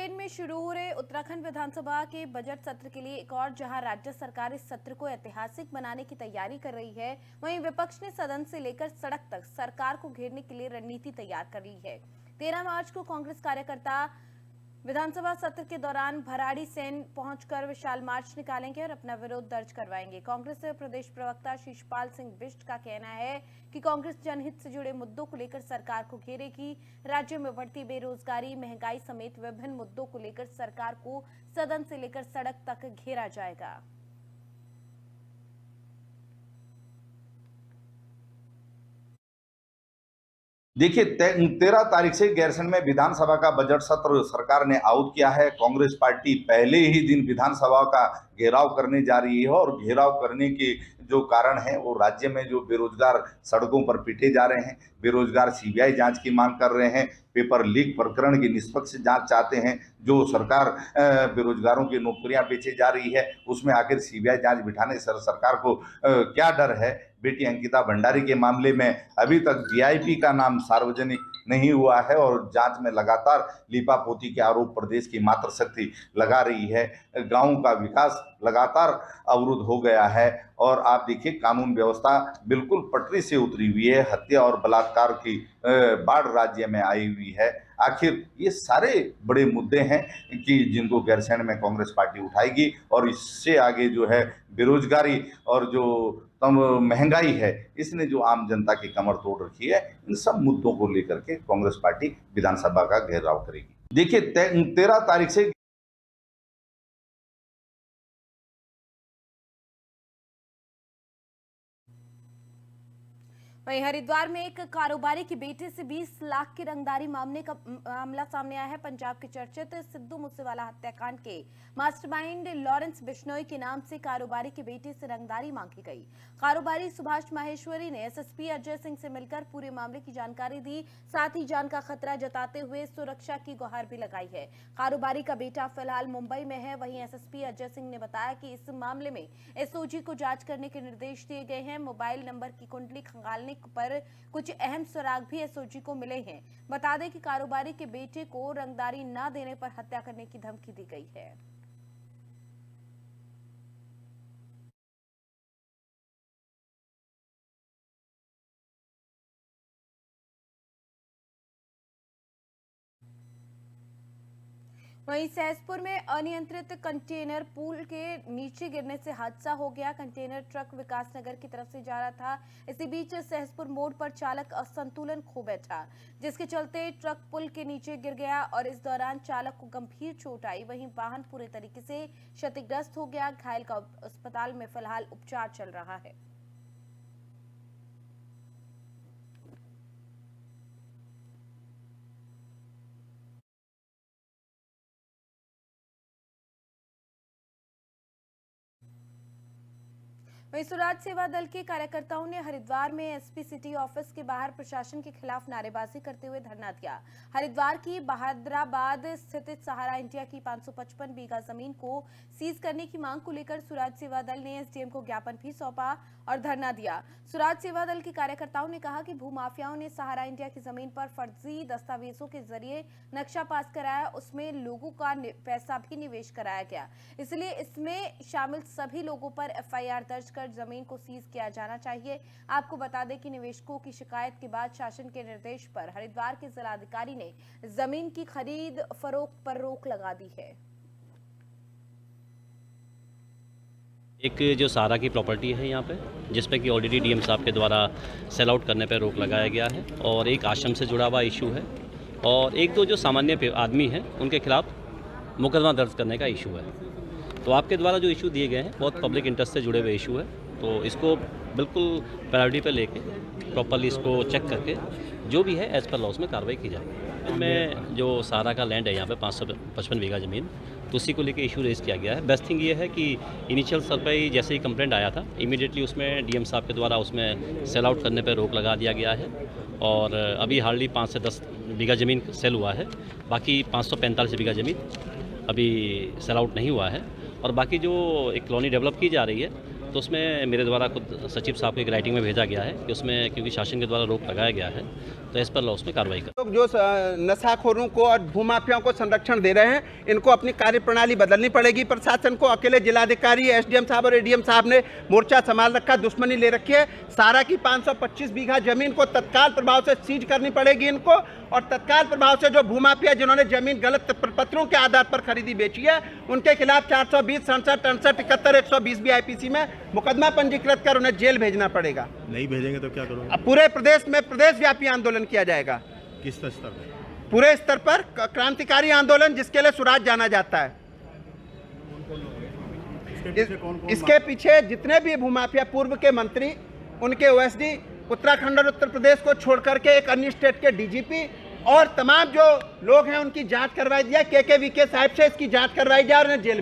लेन में शुरू हो रहे उत्तराखंड विधानसभा के बजट सत्र के लिए एक और जहां राज्य सरकार इस सत्र को ऐतिहासिक बनाने की तैयारी कर रही है, वहीं विपक्ष ने सदन से लेकर सड़क तक सरकार को घेरने के लिए रणनीति तैयार कर ली है। 13 मार्च को कांग्रेस कार्यकर्ता विधानसभा सत्र के दौरान भराड़ी सेन पहुंचकर विशाल मार्च निकालेंगे और अपना विरोध दर्ज करवाएंगे। कांग्रेस प्रदेश प्रवक्ता शीशपाल सिंह बिष्ट का कहना है कि कांग्रेस जनहित से जुड़े मुद्दों को लेकर सरकार को घेरेगी। राज्य में बढ़ती बेरोजगारी, महंगाई समेत विभिन्न मुद्दों को लेकर सरकार को सदन से लेकर सड़क तक घेरा जाएगा। देखिए, 13 तारीख से गैरसैंण में विधानसभा का बजट सत्र सरकार ने आहूत किया है। कांग्रेस पार्टी पहले ही दिन विधानसभा का घेराव करने जा रही है और घेराव करने के जो कारण है वो राज्य में जो बेरोजगार सड़कों पर पीटे जा रहे हैं, बेरोजगार सीबीआई जांच की मांग कर रहे हैं, पेपर लीक प्रकरण की निष्पक्ष जांच चाहते हैं। जो सरकार बेरोजगारों की नौकरियां बेचे जा रही है उसमें आखिर सीबीआई जांच बिठाने से सरकार को क्या डर है। बेटी अंकिता भंडारी के मामले में अभी तक वीआईपी का नाम सार्वजनिक नहीं हुआ है और जांच में लगातार लीपापोती के आरोप प्रदेश की मातृशक्ति लगा रही है। गांवों का विकास लगातार अवरुद्ध हो गया है और आप देखिए कानून व्यवस्था बिल्कुल पटरी से उतरी हुई है। हत्या और बलात्कार की बाढ़ राज्य में आई हुई है। आखिर ये सारे बड़े मुद्दे हैं कि जिनको गैरसैंण में कांग्रेस पार्टी उठाएगी और इससे आगे जो है बेरोजगारी और जो महंगाई है, इसने जो आम जनता की कमर तोड़ रखी है, इन सब मुद्दों को लेकर के कांग्रेस पार्टी विधानसभा का घेराव करेगी। देखिए, 13 तारीख से वहीं हरिद्वार में एक कारोबारी की बेटे से 20 लाख की रंगदारी मामला सामने आया है। पंजाब के चर्चित सिद्धू मूसेवाला हत्याकांड के मास्टरमाइंड लॉरेंस बिश्नोई के नाम से कारोबारी के बेटे से रंगदारी मांगी गई। कारोबारी सुभाष माहेश्वरी ने एसएसपी अजय सिंह से मिलकर पूरे मामले की जानकारी दी, साथ ही जान का खतरा जताते हुए सुरक्षा की गुहार भी लगाई है। कारोबारी का बेटा फिलहाल मुंबई में है। वहीं एसएसपी अजय सिंह ने बताया कि इस मामले में एसओजी को जांच करने के निर्देश दिए गए हैं। मोबाइल नंबर की कुंडली खंगालने पर कुछ अहम सुराग भी एसओजी को मिले हैं। बता दें कि कारोबारी के बेटे को रंगदारी न देने पर हत्या करने की धमकी दी गई है। वहीं सहसपुर में अनियंत्रित कंटेनर पुल के नीचे गिरने से हादसा हो गया। कंटेनर ट्रक विकासनगर की तरफ से जा रहा था। इसी बीच सहसपुर मोड़ पर चालक असंतुलन खो बैठा, जिसके चलते ट्रक पुल के नीचे गिर गया और इस दौरान चालक को गंभीर चोट आई। वहीं वाहन पूरे तरीके से क्षतिग्रस्त हो गया। घायल का अस्पताल में फिलहाल उपचार चल रहा है। वहीं स्वराज सेवा दल के कार्यकर्ताओं ने हरिद्वार में एसपी सिटी ऑफिस के बाहर प्रशासन के खिलाफ नारेबाजी करते हुए धरना दिया। हरिद्वार की बहादराबाद स्थित सहारा इंडिया की 555 बीघा जमीन को सीज करने की मांग को लेकर स्वराज सेवा दल ने एसडीएम को ज्ञापन भी सौंपा और धरना दिया। स्वराज सेवा दल के कार्यकर्ताओं ने कहा कि भूमाफियाओं ने सहारा इंडिया की जमीन पर फर्जी दस्तावेजों के जरिए नक्शा पास कराया, उसमें लोगों का पैसा भी निवेश कराया गया, इसलिए इसमें शामिल सभी लोगों पर एफआईआर दर्ज कर जमीन को सीज किया जाना चाहिए। आपको बता दें कि निवेशकों की शिकायत के बाद शासन के निर्देश पर हरिद्वार के जिलाधिकारी ने जमीन की खरीद फरोख्त पर रोक लगा दी है। एक जो सहारा की प्रॉपर्टी है यहाँ पे, जिसपे कि ऑलरेडी डीएम साहब के द्वारा सेल आउट करने पर रोक लगाया गया है और एक आश्रम से जुड़ा हुआ इशू है और एक दो जो सामान्य आदमी हैं उनके खिलाफ मुकदमा दर्ज करने का इशू है। तो आपके द्वारा जो इशू दिए गए हैं बहुत पब्लिक इंटरेस्ट से जुड़े हुए इशू है, तो इसको बिल्कुल प्रायोरिटी पे लेके प्रॉपरली इसको चेक करके जो भी है एज पर लॉस में कार्रवाई की जाएगी। इसमें जो सहारा का लैंड है यहाँ पे 555 बीघा ज़मीन, तो उसी को लेके इशू रेज किया गया है। बेस्ट थिंग ये है कि इनिशियल स्तर पर ही जैसे ही कंप्लेंट आया था इमीडिएटली उसमें डीएम साहब के द्वारा उसमें सेल आउट करने पर रोक लगा दिया गया है और अभी हार्डली 5 से 10 बीघा ज़मीन सेल हुआ है। बाकी 545 बीघा ज़मीन अभी सेल आउट नहीं हुआ है और बाकी जो एक कॉलोनी डेवलप की जा रही है तो उसमें मेरे द्वारा खुद सचिव साहब को एक राइटिंग में भेजा गया है कि उसमें क्योंकि शासन के द्वारा रोक लगाया गया है तो एज पर लॉ उसमें कार्रवाई कर। लोग जो नशाखोरों को और भूमाफियाओं को संरक्षण दे रहे हैं, इनको अपनी कार्यप्रणाली बदलनी पड़ेगी। प्रशासन को अकेले जिलाधिकारी, एसडीएम साहब और एडीएम साहब ने मोर्चा संभाल रखा, दुश्मनी ले रखी है। सारा की 525 बीघा जमीन को तत्काल प्रभाव से सीज करनी पड़ेगी इनको, और तत्काल प्रभाव से जो भूमाफिया जिन्होंने जमीन गलत पत्रों के आधार पर खरीदी बेची है, उनके खिलाफ 420, 67, 68, 71, 120 BIPC में मुकदमा पंजीकृत कर उन्हें जेल भेजना पड़ेगा। नहीं भेजेंगे तो क्या करोगे? अब पूरे प्रदेश में प्रदेश व्यापी आंदोलन किया जाएगा। किस स्तर पर? पूरे स्तर पर क्रांतिकारी आंदोलन, जिसके लिए स्वराज जाना जाता है। इसके पीछे जितने भी भूमाफिया पूर्व के मंत्री, उनके OSD, उत्तराखंड और उत्तर प्रदेश को छोड़ करके एक अन्य स्टेट के DGP और तमाम जो लोग हैं उनकी जांच करवाई जाए। KKVK साहब से इसकी जांच करवाई जाए और उन्हें जेल